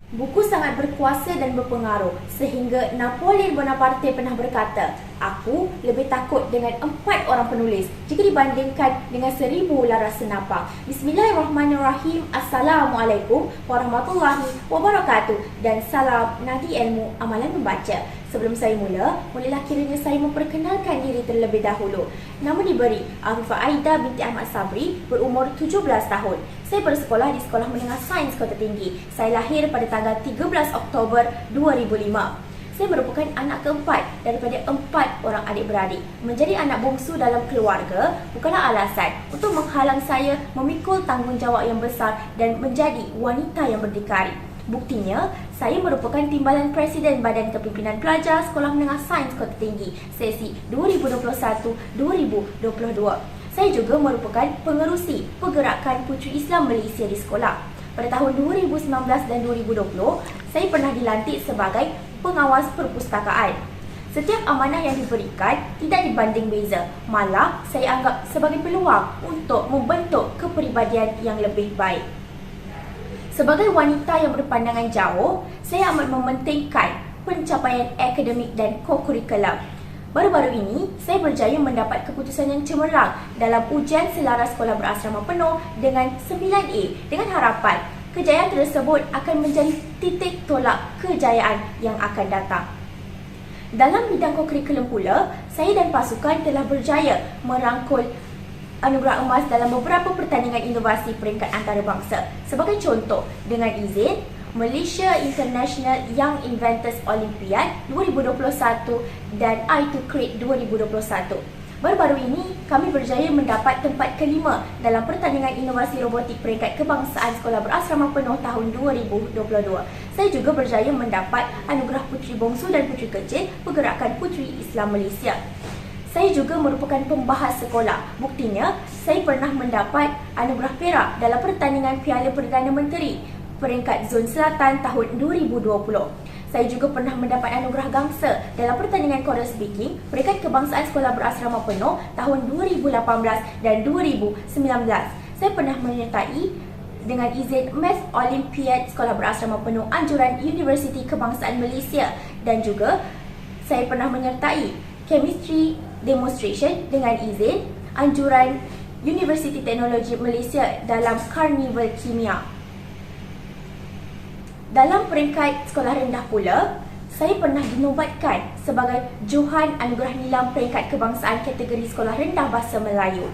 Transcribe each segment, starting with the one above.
Buku sangat berkuasa dan berpengaruh sehingga Napoleon Bonaparte pernah berkata, "Aku lebih takut dengan 4 orang penulis jika dibandingkan dengan 1000 laras senapang." Bismillahirrahmanirrahim. Assalamualaikum warahmatullahi wabarakatuh dan salam Nadi Ilmu Amalan Membaca. Sebelum saya mulalah kiranya saya memperkenalkan diri terlebih dahulu. Nama diberi Afifah Aida binti Ahmad Sabri, berumur 17 tahun. Saya bersekolah di Sekolah Menengah Sains Kota Tinggi. Saya lahir pada tanggal 13 Oktober 2005. Saya merupakan anak keempat daripada 4 orang adik-beradik. Menjadi anak bongsu dalam keluarga bukanlah alasan untuk menghalang saya memikul tanggungjawab yang besar dan menjadi wanita yang berdikari. Buktinya, saya merupakan timbalan Presiden Badan Kepimpinan Pelajar Sekolah Menengah Sains Kota Tinggi sesi 2021-2022. Saya juga merupakan pengerusi Pergerakan Puteri Islam Malaysia di sekolah. Pada tahun 2019 dan 2020, saya pernah dilantik sebagai pengawas perpustakaan. Setiap amanah yang diberikan tidak dibanding beza, malah saya anggap sebagai peluang untuk membentuk kepribadian yang lebih baik. Sebagai wanita yang berpandangan jauh, saya amat mementingkan pencapaian akademik dan co-curriculum. Baru-baru ini, saya berjaya mendapat keputusan yang cemerlang dalam ujian selaras sekolah berasrama penuh dengan 9A dengan harapan kejayaan tersebut akan menjadi titik tolak kejayaan yang akan datang. Dalam bidang co-curriculum pula, saya dan pasukan telah berjaya merangkul anugerah emas dalam beberapa pertandingan inovasi peringkat antarabangsa. Sebagai contoh, dengan izin Malaysia International Young Inventors Olympiad 2021 dan I2Create 2021. Baru-baru ini, kami berjaya mendapat tempat kelima dalam pertandingan inovasi robotik peringkat kebangsaan sekolah berasrama penuh tahun 2022. Saya juga berjaya mendapat anugerah Puteri Bongsu dan Puteri Kecil Pergerakan Puteri Islam Malaysia. Saya juga merupakan pembahas sekolah. Buktinya, saya pernah mendapat anugerah perak dalam pertandingan Piala Perdana Menteri peringkat Zon Selatan tahun 2020. Saya juga pernah mendapat anugerah gangsa dalam pertandingan choral speaking peringkat kebangsaan sekolah berasrama penuh tahun 2018 dan 2019. Saya pernah menyertai dengan izin Math Olympiad sekolah berasrama penuh anjuran Universiti Kebangsaan Malaysia, dan juga saya pernah menyertai Chemistry Demonstration dengan izin anjuran Universiti Teknologi Malaysia dalam Karnival Kimia. Dalam peringkat sekolah rendah pula, saya pernah dinobatkan sebagai Johan Anugerah Nilam peringkat kebangsaan kategori sekolah rendah bahasa Melayu.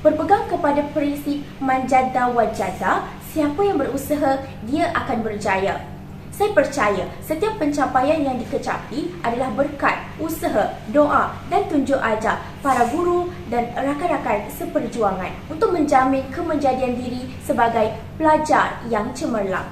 Berpegang kepada prinsip manjada wajada, siapa yang berusaha, dia akan berjaya. Saya percaya setiap pencapaian yang dikecapi adalah berkat usaha, doa dan tunjuk ajar para guru dan rakan-rakan seperjuangan untuk menjamin kemenjadian diri sebagai pelajar yang cemerlang.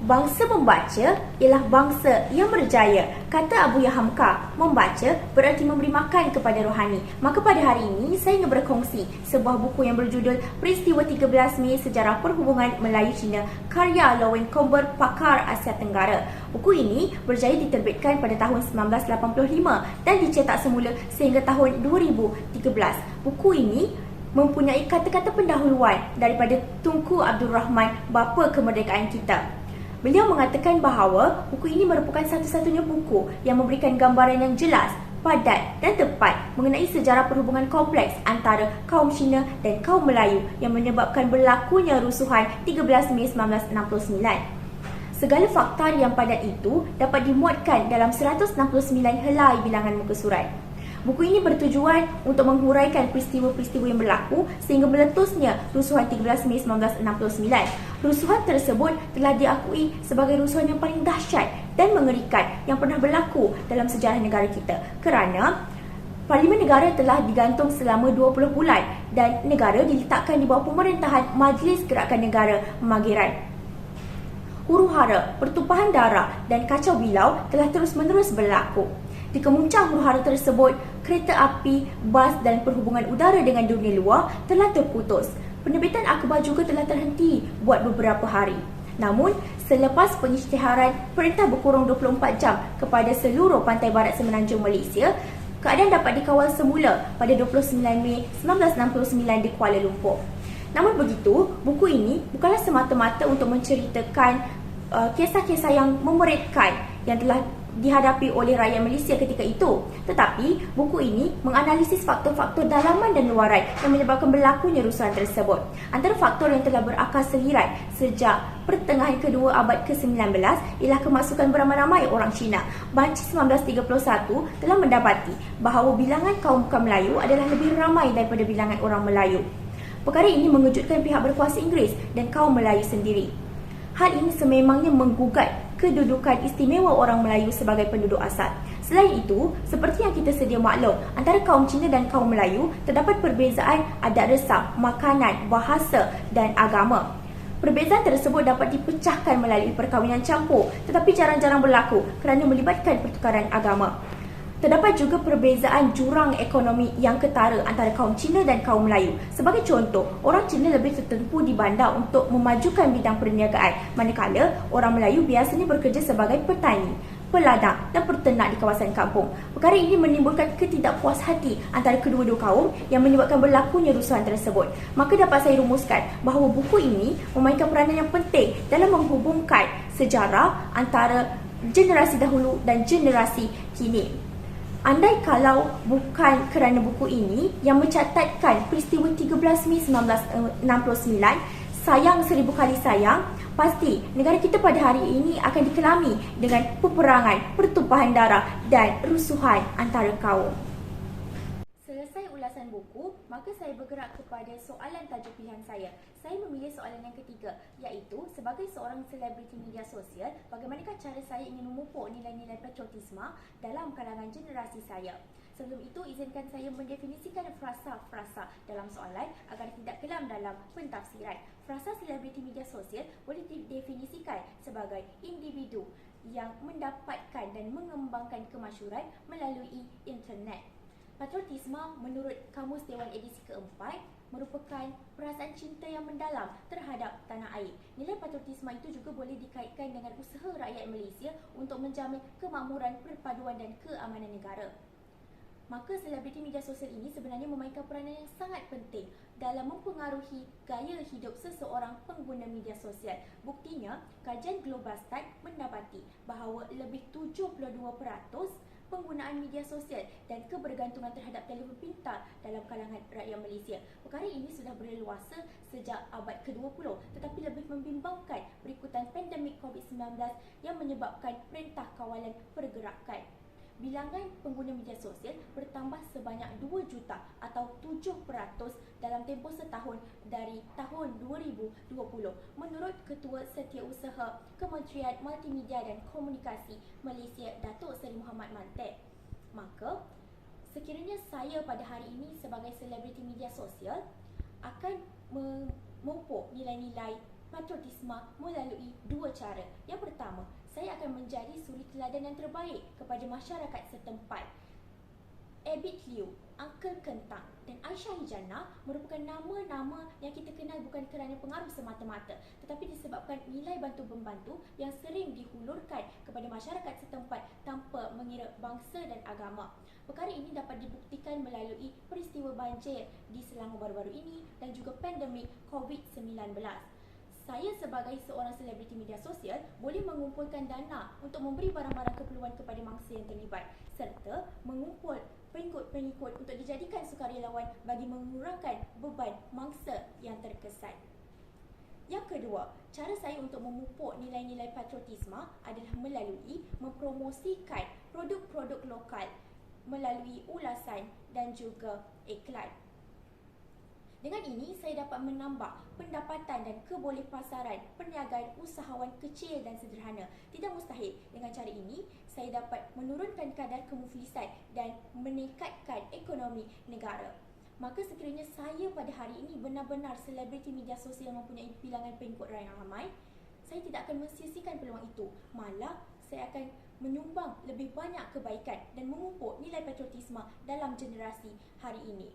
Bangsa membaca ialah bangsa yang berjaya. Kata Abu Hamka, membaca berarti memberi makan kepada rohani. Maka pada hari ini saya ingin berkongsi sebuah buku yang berjudul Peristiwa 13 Mei Sejarah Perhubungan Melayu-Cina karya Lowen Comber, pakar Asia Tenggara. Buku ini berjaya diterbitkan pada tahun 1985 dan dicetak semula sehingga tahun 2013. Buku ini mempunyai kata-kata pendahuluan daripada Tunku Abdul Rahman, bapa kemerdekaan kita. Beliau mengatakan bahawa buku ini merupakan satu-satunya buku yang memberikan gambaran yang jelas, padat dan tepat mengenai sejarah perhubungan kompleks antara kaum Cina dan kaum Melayu yang menyebabkan berlakunya rusuhan 13 Mei 1969. Segala fakta yang padat itu dapat dimuatkan dalam 169 helai bilangan muka surat. Buku ini bertujuan untuk menghuraikan peristiwa-peristiwa yang berlaku sehingga meletusnya rusuhan 13 Mei 1969. Rusuhan tersebut telah diakui sebagai rusuhan yang paling dahsyat dan mengerikan yang pernah berlaku dalam sejarah negara kita, kerana Parlimen Negara telah digantung selama 20 bulan dan negara diletakkan di bawah pemerintahan Majlis Gerakan Negara Pemanggiran. Huru-hara, pertumpahan darah dan kacau bilau telah terus-menerus berlaku. Di kemuncak huru-hara tersebut, kereta api, bas dan perhubungan udara dengan dunia luar telah terputus. Penerbitan akhbar juga telah terhenti buat beberapa hari. Namun, selepas pengisytiharan perintah berkurung 24 jam kepada seluruh pantai barat semenanjung Malaysia, keadaan dapat dikawal semula pada 29 Mei 1969 di Kuala Lumpur. Namun begitu, buku ini bukanlah semata-mata untuk menceritakan kisah-kisah yang memuridkan yang telah dihadapi oleh rakyat Malaysia ketika itu. Tetapi, buku ini menganalisis faktor-faktor dalaman dan luaran yang menyebabkan berlakunya rusuhan tersebut. Antara faktor yang telah berakar selirat sejak pertengahan kedua abad ke-19 ialah kemasukan beramai-ramai orang Cina. Banci 1931 telah mendapati bahawa bilangan kaum bukan Melayu adalah lebih ramai daripada bilangan orang Melayu. Perkara ini mengejutkan pihak berkuasa Inggeris dan kaum Melayu sendiri. Hal ini sememangnya menggugat kedudukan istimewa orang Melayu sebagai penduduk asal. Selain itu, seperti yang kita sedia maklum, antara kaum Cina dan kaum Melayu terdapat perbezaan adat resam, makanan, bahasa dan agama. Perbezaan tersebut dapat dipecahkan melalui perkahwinan campur, tetapi jarang-jarang berlaku kerana melibatkan pertukaran agama. Terdapat juga perbezaan jurang ekonomi yang ketara antara kaum Cina dan kaum Melayu. Sebagai contoh, orang Cina lebih tertempu di bandar untuk memajukan bidang perniagaan, manakala orang Melayu biasanya bekerja sebagai petani, peladang dan peternak di kawasan kampung. Perkara ini menimbulkan ketidakpuashati antara kedua-dua kaum yang menyebabkan berlakunya rusuhan tersebut. Maka dapat saya rumuskan bahawa buku ini memainkan peranan yang penting dalam menghubungkan sejarah antara generasi dahulu dan generasi kini. Andai kalau bukan kerana buku ini yang mencatatkan peristiwa 13 Mei 1969, sayang seribu kali sayang, pasti negara kita pada hari ini akan dikelami dengan peperangan, pertumpahan darah dan rusuhan antara kaum. Selesai ulasan buku, maka saya bergerak kepada soalan tajuk pilihan saya. Saya memilih soalan yang ketiga, iaitu sebagai seorang selebriti media sosial, bagaimanakah cara saya ingin memupuk nilai-nilai patriotisme dalam kalangan generasi saya? Sebelum itu, izinkan saya mendefinisikan frasa-frasa dalam soalan agar tidak kelam dalam pentafsiran. Frasa selebriti media sosial boleh didefinisikan sebagai individu yang mendapatkan dan mengembangkan kemasyhuran melalui internet. Patriotisme menurut Kamus Dewan edisi keempat merupakan perasaan cinta yang mendalam terhadap tanah air. Nilai patriotisme itu juga boleh dikaitkan dengan usaha rakyat Malaysia untuk menjamin kemakmuran, perpaduan dan keamanan negara. Maka selebriti media sosial ini sebenarnya memainkan peranan yang sangat penting dalam mempengaruhi gaya hidup seseorang pengguna media sosial. Buktinya, kajian Globastat mendapati bahawa lebih 72% penggunaan media sosial dan kebergantungan terhadap telefon pintar dalam kalangan rakyat Malaysia. Perkara ini sudah berleluasa sejak abad ke-20, tetapi lebih membimbangkan berikutan pandemik COVID-19 yang menyebabkan Perintah Kawalan Pergerakan. Bilangan pengguna media sosial bertambah sebanyak 2 juta atau 7% dalam tempoh setahun dari tahun 2020 menurut Ketua Setiausaha Kementerian Multimedia dan Komunikasi Malaysia, Datuk Seri Muhammad Mantek. Maka, sekiranya saya pada hari ini sebagai selebriti media sosial akan memupuk nilai-nilai patriotisme melalui 2 cara. Yang pertama, saya akan menjadi suri teladan yang terbaik kepada masyarakat setempat. Abid Liu, Uncle Kentang dan Aisyah Hijana merupakan nama-nama yang kita kenal bukan kerana pengaruh semata-mata, tetapi disebabkan nilai bantu-membantu yang sering dihulurkan kepada masyarakat setempat tanpa mengira bangsa dan agama. Perkara ini dapat dibuktikan melalui peristiwa banjir di Selangor baru-baru ini dan juga pandemik COVID-19. Saya sebagai seorang selebriti media sosial boleh mengumpulkan dana untuk memberi barang-barang keperluan kepada mangsa yang terlibat serta mengumpul pengikut-pengikut untuk dijadikan sukarelawan bagi mengurangkan beban mangsa yang terkesan. Yang kedua, cara saya untuk memupuk nilai-nilai patriotisme adalah melalui mempromosikan produk-produk lokal melalui ulasan dan juga iklan. Dengan ini, saya dapat menambah pendapatan dan kebolehpasaran perniagaan usahawan kecil dan sederhana. Tidak mustahil, dengan cara ini, saya dapat menurunkan kadar kemuflisan dan meningkatkan ekonomi negara. Maka sekiranya saya pada hari ini benar-benar selebriti media sosial yang mempunyai bilangan pengikut yang ramai, saya tidak akan mensia-siakan peluang itu. Malah, saya akan menyumbang lebih banyak kebaikan dan memupuk nilai patriotisme dalam generasi hari ini.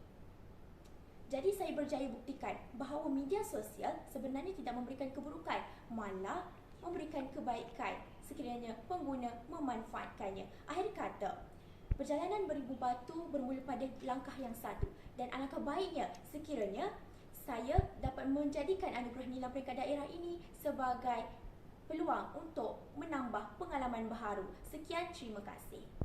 Jadi saya berjaya buktikan bahawa media sosial sebenarnya tidak memberikan keburukan, malah memberikan kebaikan sekiranya pengguna memanfaatkannya. Akhir kata, perjalanan beribu batu bermula pada langkah yang satu, dan alangkah baiknya sekiranya saya dapat menjadikan anugerah Nilam Peringkat Daerah ini sebagai peluang untuk menambah pengalaman baharu. Sekian, terima kasih.